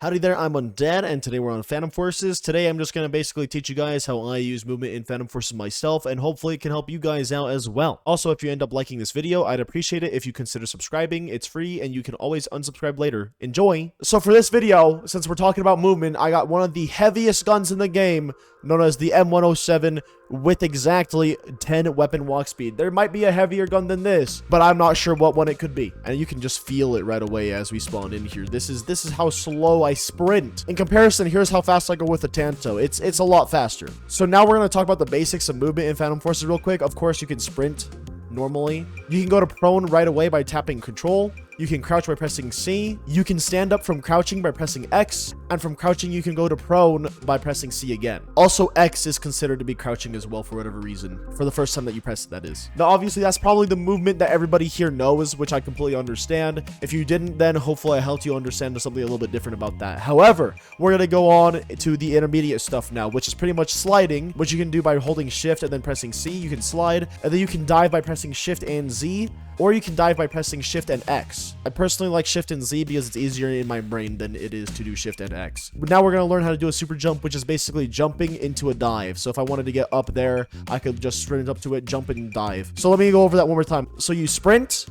Howdy there, I'm Undead, and today we're on Phantom Forces. Today I'm just going to basically teach you guys how I use movement in Phantom Forces myself, and hopefully it can help you guys out as well. Also, if you end up liking this video, I'd appreciate it if you consider subscribing. It's free, and you can always unsubscribe later. Enjoy! So for this video, since we're talking about movement, I got one of the heaviest guns in the game, known as the M107, with exactly 10 weapon walk speed. There might be a heavier gun than this, but I'm not sure what one it could be. And you can just feel it right away as we spawn in here. This is how slow I sprint. In comparison, here's how fast I go with the Tanto. It's a lot faster. So now we're going to talk about the basics of movement in Phantom Forces real quick. Of course, you can sprint normally. You can go to prone right away by tapping control. You can crouch by pressing C. You can stand up from crouching by pressing X. And from crouching, you can go to prone by pressing C again. Also, X is considered to be crouching as well for whatever reason. For the first time that you press it, that is. Now, obviously, that's probably the movement that everybody here knows, which I completely understand. If you didn't, then hopefully I helped you understand something a little bit different about that. However, we're going to go on to the intermediate stuff now, which is pretty much sliding, which you can do by holding Shift and then pressing C. You can slide, and then you can dive by pressing Shift and Z. Or you can dive by pressing Shift and X. I personally like Shift and Z because it's easier in my brain than it is to do Shift and X. But now we're going to learn how to do a super jump, which is basically jumping into a dive. So if I wanted to get up there, I could just sprint up to it, jump and dive. So let me go over that one more time. So you sprint,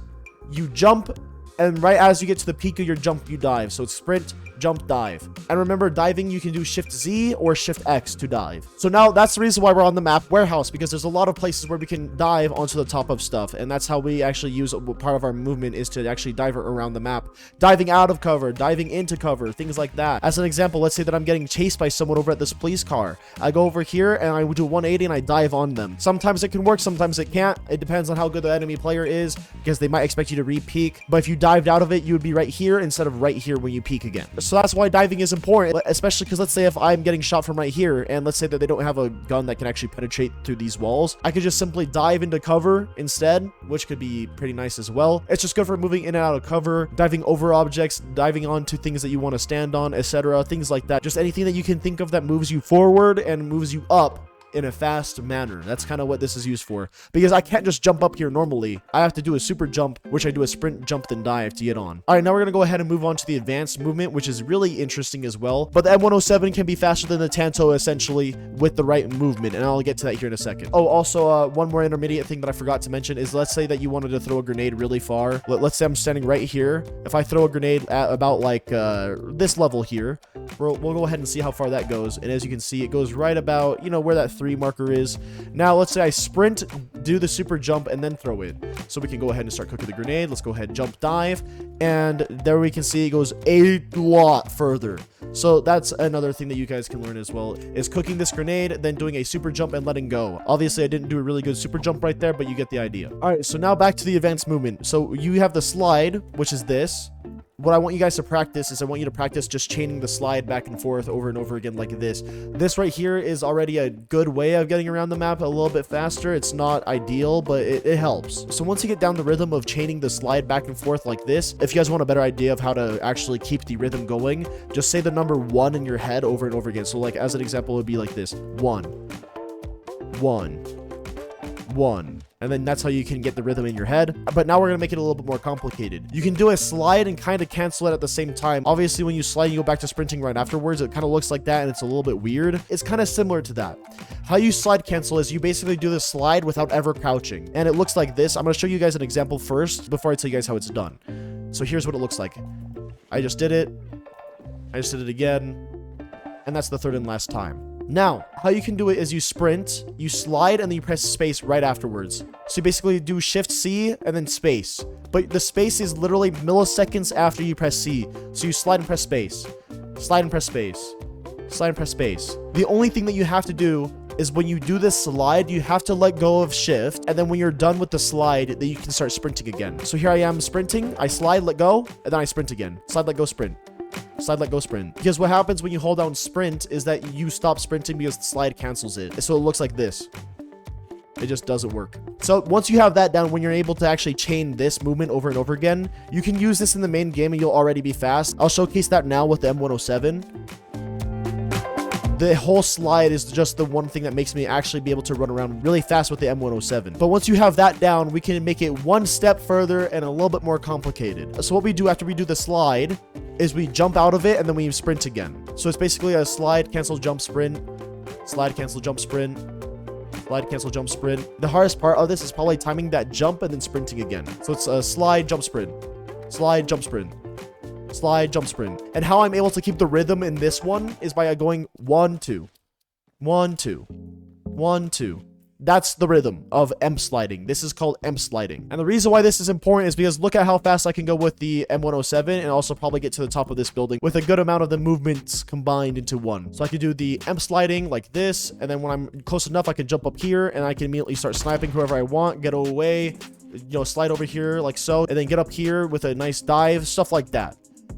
you jump, and right as you get to the peak of your jump, you dive. So it's sprint, jump, dive. And remember, diving, you can do Shift Z or Shift X to dive. So now that's the reason why we're on the map Warehouse, because there's a lot of places where we can dive onto the top of stuff. And that's how we actually use part of our movement, is to actually dive around the map. Diving out of cover, diving into cover, things like that. As an example, let's say that I'm getting chased by someone over at this police car. I go over here and I do 180 and I dive on them. Sometimes it can work, sometimes it can't. It depends on how good the enemy player is, because they might expect you to re-peek. But if you dived out of it, you would be right here instead of right here when you peek again. So that's why diving is important, especially because let's say if I'm getting shot from right here, and let's say that they don't have a gun that can actually penetrate through these walls, I could just simply dive into cover instead, which could be pretty nice as well. It's just good for moving in and out of cover, diving over objects, diving onto things that you want to stand on, etc. Things like that. Just anything that you can think of that moves you forward and moves you up in a fast manner. That's kind of what this is used for, because I can't just jump up here normally. I have to do a super jump, which I do a sprint, jump, then dive to get on. All right, now we're gonna go ahead and move on to the advanced movement, which is really interesting as well. But the M107 can be faster than the Tanto essentially with the right movement, and I'll get to that here in a second. Oh, also one more intermediate thing that I forgot to mention is, let's say that you wanted to throw a grenade really far. Let's say I'm standing right here. If I throw a grenade at about like this level here, we'll go ahead and see how far that goes. And as you can see, it goes right about, you know, where that 3 marker is. Now let's say I sprint, do the super jump, and then throw it. So we can go ahead and start cooking the grenade. Let's go ahead, jump, dive, and there we can see it goes a lot further. So that's another thing that you guys can learn as well, is cooking this grenade, then doing a super jump and letting go. Obviously I didn't do a really good super jump right there, but you get the idea. All right, so now back to the advanced movement. So you have the slide, which is this. What I want you guys to practice is, I want you to practice just chaining the slide back and forth over and over again like this. This right here is already a good way of getting around the map a little bit faster. It's not ideal, but it helps. So once you get down the rhythm of chaining the slide back and forth like this, if you guys want a better idea of how to actually keep the rhythm going, just say the number 1 in your head over and over again. So like as an example, it would be like this: 1, 1, 1. And then that's how you can get the rhythm in your head. But now we're going to make it a little bit more complicated. You can do a slide and kind of cancel it at the same time. Obviously, when you slide, you go back to sprinting right afterwards. It kind of looks like that, and it's a little bit weird. It's kind of similar to that. How you slide cancel is you basically do the slide without ever crouching. And it looks like this. I'm going to show you guys an example first before I tell you guys how it's done. So here's what it looks like. I just did it. I just did it again. And that's the third and last time. Now, how you can do it is you sprint, you slide, and then you press space right afterwards. So you basically do Shift C and then space. But the space is literally milliseconds after you press C. So you slide and press space. Slide and press space. Slide and press space. The only thing that you have to do is when you do this slide, you have to let go of Shift, and then when you're done with the slide, then you can start sprinting again. So here I am sprinting, I slide, let go, and then I sprint again. Slide, let go, sprint. Slide, let go, sprint. Because what happens when you hold down sprint is that you stop sprinting because the slide cancels it. So it looks like this. It just doesn't work. So once you have that down, when you're able to actually chain this movement over and over again, you can use this in the main game and you'll already be fast. I'll showcase that now with the M107. The whole slide is just the one thing that makes me actually be able to run around really fast with the M107. But once you have that down, we can make it one step further and a little bit more complicated. So what we do after we do the slide is we jump out of it and then we sprint again. So it's basically a slide, cancel, jump, sprint, slide, cancel, jump, sprint, slide, cancel, jump, sprint. The hardest part of this is probably timing that jump and then sprinting again. So it's a slide, jump, sprint, slide, jump, sprint, slide, jump, sprint. And how I'm able to keep the rhythm in this one is by going 1, 2, 1, 2, 1, 2. That's the rhythm of M sliding. This is called M sliding. And the reason why this is important is because look at how fast I can go with the M107 and also probably get to the top of this building with a good amount of the movements combined into one. So I can do the M sliding like this, and then when I'm close enough, I can jump up here and I can immediately start sniping whoever I want, get away, slide over here like so, and then get up here with a nice dive, stuff like that.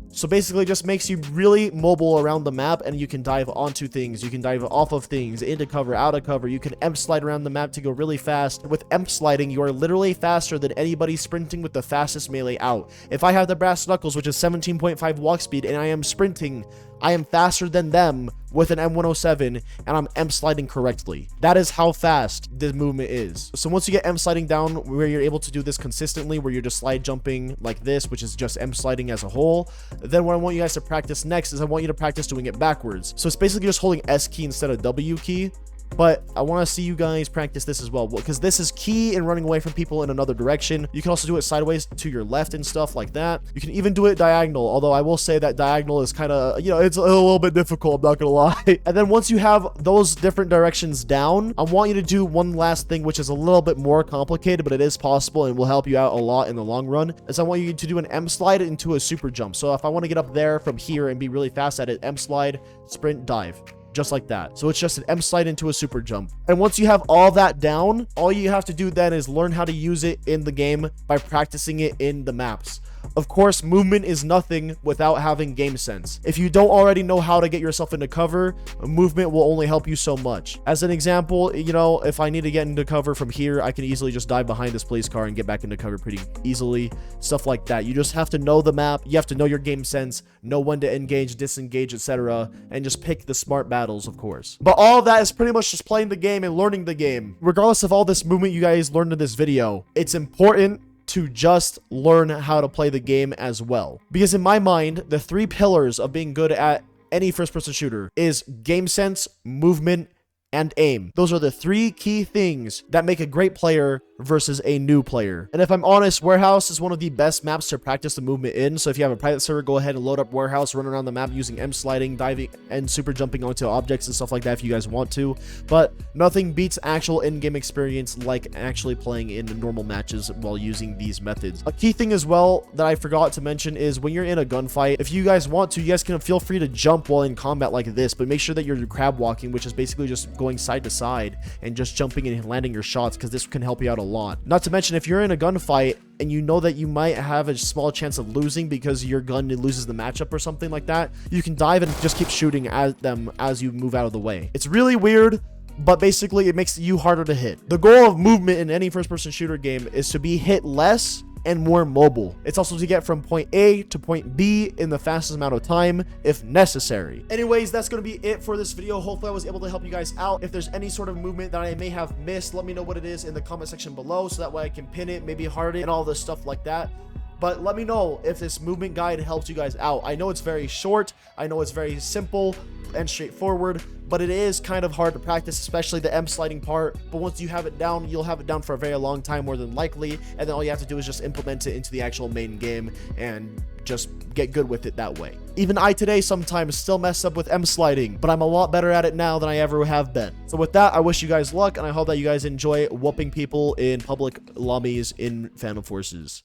So basically it just makes you really mobile around the map, and you can dive onto things, you can dive off of things, into cover, out of cover, you can M slide around the map to go really fast. With M sliding, you are literally faster than anybody sprinting with the fastest melee out. If I have the brass knuckles, which is 17.5 walk speed, and I am sprinting, I am faster than them with an M107, and I'm M sliding correctly. That is how fast this movement is. So once you get M sliding down where you're able to do this consistently, where you're just slide jumping like this, which is just M sliding as a whole, then what I want you guys to practice next is I want you to practice doing it backwards. So it's basically just holding S key instead of W key. But I want to see you guys practice this as well, because this is key in running away from people in another direction. You can also do it sideways to your left and stuff like that. You can even do it diagonal, although I will say that diagonal is kind of, it's a little bit difficult, I'm not gonna lie. And then once you have those different directions down, I want you to do one last thing, which is a little bit more complicated, but it is possible and will help you out a lot in the long run, is I want you to do an M slide into a super jump. So if I want to get up there from here and be really fast at it, M slide, sprint, dive. Just like that. So it's just an M slide into a super jump. And once you have all that down, all you have to do then is learn how to use it in the game by practicing it in the maps. Of course, movement is nothing without having game sense. If you don't already know how to get yourself into cover, movement will only help you so much. As an example, if I need to get into cover from here, I can easily just dive behind this police car and get back into cover pretty easily. Stuff like that. You just have to know the map. You have to know your game sense, know when to engage, disengage, etc. And just pick the smart battles, of course. But all of that is pretty much just playing the game and learning the game. Regardless of all this movement you guys learned in this video, it's important to just learn how to play the game as well. Because in my mind, the 3 pillars of being good at any first-person shooter is game sense, movement, and aim. Those are the 3 key things that make a great player versus a new player. And if I'm honest, Warehouse is one of the best maps to practice the movement in. So if you have a private server, go ahead and load up Warehouse, run around the map using M sliding, diving, and super jumping onto objects and stuff like that if you guys want to. But nothing beats actual in-game experience like actually playing in normal matches while using these methods. A key thing as well that I forgot to mention is when you're in a gunfight, if you guys want to, you guys can feel free to jump while in combat like this, but make sure that you're crab walking, which is basically just going side to side and just jumping and landing your shots, because this can help you out a lot. Not to mention, if you're in a gunfight and you know that you might have a small chance of losing because your gun loses the matchup or something like that, you can dive and just keep shooting at them as you move out of the way. It's really weird, but basically it makes you harder to hit. The goal of movement in any first-person shooter game is to be hit less and more mobile. It's also to get from point A to point B in the fastest amount of time if necessary. Anyways, that's going to be it for this video. Hopefully I was able to help you guys out. If there's any sort of movement that I may have missed, let me know what it is in the comment section below, so that way I can pin it, maybe heart it, and all this stuff like that. But let me know if this movement guide helps you guys out. I know it's very short, I know it's very simple and straightforward, but it is kind of hard to practice, especially the M sliding part. But once you have it down, you'll have it down for a very long time, more than likely, and then all you have to do is just implement it into the actual main game and just get good with it that way. Even I today sometimes still mess up with M sliding, but I'm a lot better at it now than I ever have been. So with that, I wish you guys luck, and I hope that you guys enjoy whooping people in public lobbies in Phantom Forces.